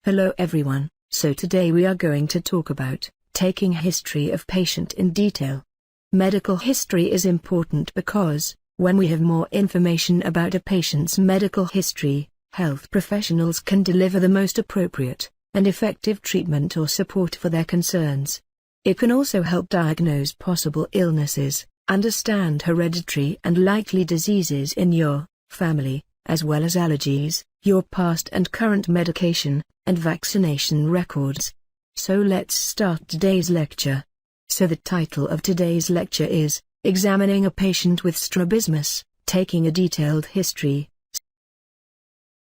Hello everyone, so today we are going to talk about taking history of patient in detail. Medical history is important because, when we have more information about a patient's medical history, health professionals can deliver the most appropriate and effective treatment or support for their concerns. It can also help diagnose possible illnesses, understand hereditary and likely diseases in your family, as well as allergies, your past and current medication, and vaccination records. So let's start today's lecture. So the title of today's lecture is, Examining a Patient with Strabismus, Taking a Detailed History.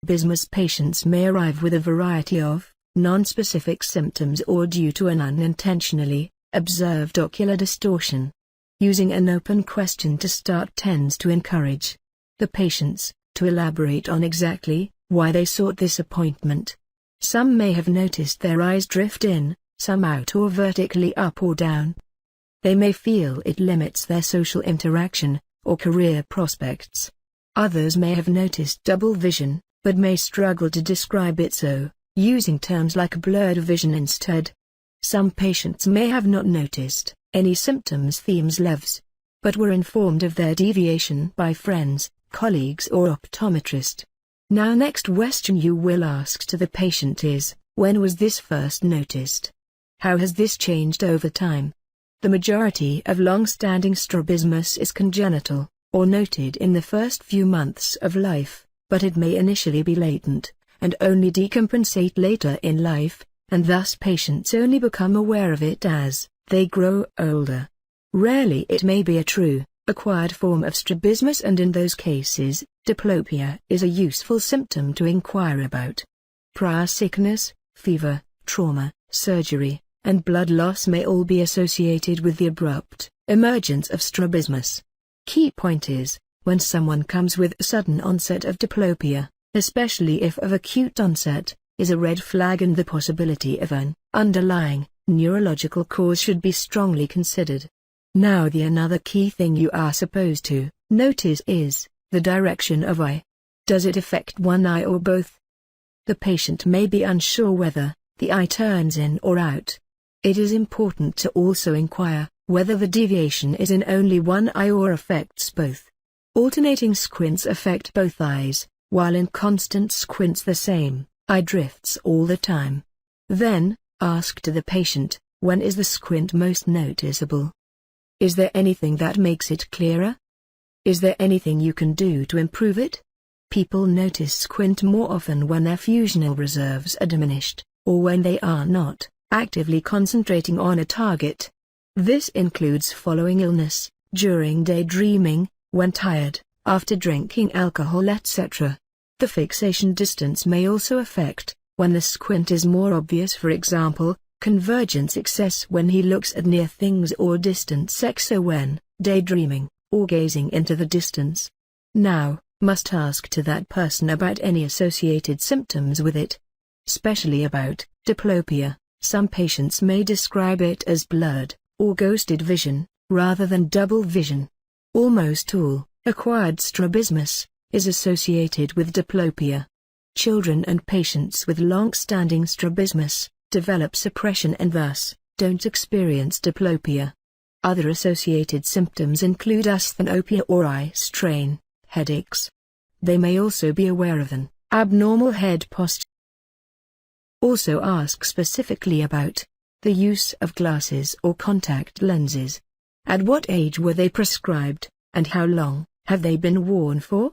Strabismus patients may arrive with a variety of non-specific symptoms or due to an unintentionally observed ocular distortion. Using an open question to start tends to encourage the patients to elaborate on exactly why they sought this appointment. Some may have noticed their eyes drift in, some out or vertically up or down. They may feel it limits their social interaction or career prospects. Others may have noticed double vision, but may struggle to describe it, so using terms like blurred vision instead. Some patients may have not noticed any symptoms themselves, but were informed of their deviation by friends, colleagues or optometrist. Now next question you will ask to the patient is, when was this first noticed? How has this changed over time? The majority of long-standing strabismus is congenital, or noted in the first few months of life, but it may initially be latent, and only decompensate later in life, and thus patients only become aware of it as they grow older. Rarely it may be a true, acquired form of strabismus, and in those cases, diplopia is a useful symptom to inquire about. Prior sickness, fever, trauma, surgery, and blood loss may all be associated with the abrupt emergence of strabismus. Key point is, when someone comes with sudden onset of diplopia, especially if of acute onset, is a red flag, and the possibility of an underlying neurological cause should be strongly considered. Now another key thing you are supposed to notice is the direction of eye. Does it affect one eye or both? The patient may be unsure whether the eye turns in or out. It is important to also inquire whether the deviation is in only one eye or affects both. Alternating squints affect both eyes, while in constant squints the same eye drifts all the time. Then, ask to the patient, when is the squint most noticeable? Is there anything that makes it clearer? Is there anything you can do to improve it? People notice squint more often when their fusional reserves are diminished, or when they are not actively concentrating on a target. This includes following illness, during daydreaming, when tired, after drinking alcohol, etc. The fixation distance may also affect when the squint is more obvious, for example, convergence excess when he looks at near things, or distance excess when daydreaming or gazing into the distance. Now, must ask to that person about any associated symptoms with it. Especially about diplopia, some patients may describe it as blurred or ghosted vision, rather than double vision. Almost all acquired strabismus is associated with diplopia. Children and patients with long-standing strabismus develop suppression and thus don't experience diplopia. Other associated symptoms include asthenopia or eye strain, headaches. They may also be aware of an abnormal head posture. Also ask specifically about the use of glasses or contact lenses. At what age were they prescribed, and how long have they been worn for?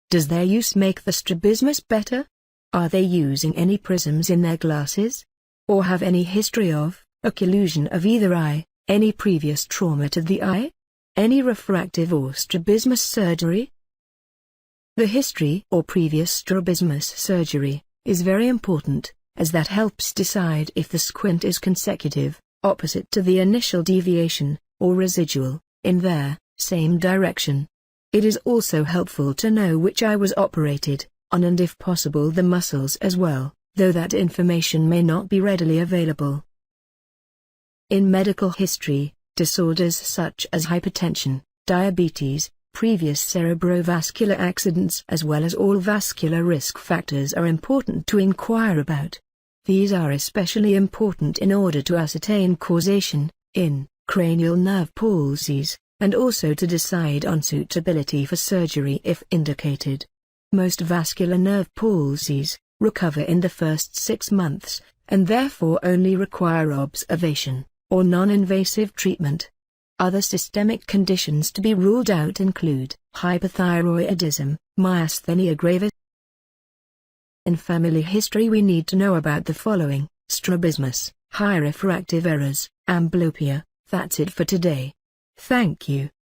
Does their use make the strabismus better? Are they using any prisms in their glasses? Or have any history of occlusion of either eye, any previous trauma to the eye? Any refractive or strabismus surgery? The history or previous strabismus surgery is very important, as that helps decide if the squint is consecutive, opposite to the initial deviation, or residual, in their same direction. It is also helpful to know which eye was operated on, and if possible the muscles as well, though that information may not be readily available. In medical history, disorders such as hypertension, diabetes, previous cerebrovascular accidents as well as all vascular risk factors are important to inquire about. These are especially important in order to ascertain causation, in cranial nerve palsies, and also to decide on suitability for surgery if indicated. Most vascular nerve palsies recover in the first 6 months, and therefore only require observation, or non-invasive treatment. Other systemic conditions to be ruled out include hyperthyroidism, myasthenia gravis. In family history we need to know about the following: strabismus, high refractive errors, amblyopia. That's it for today. Thank you.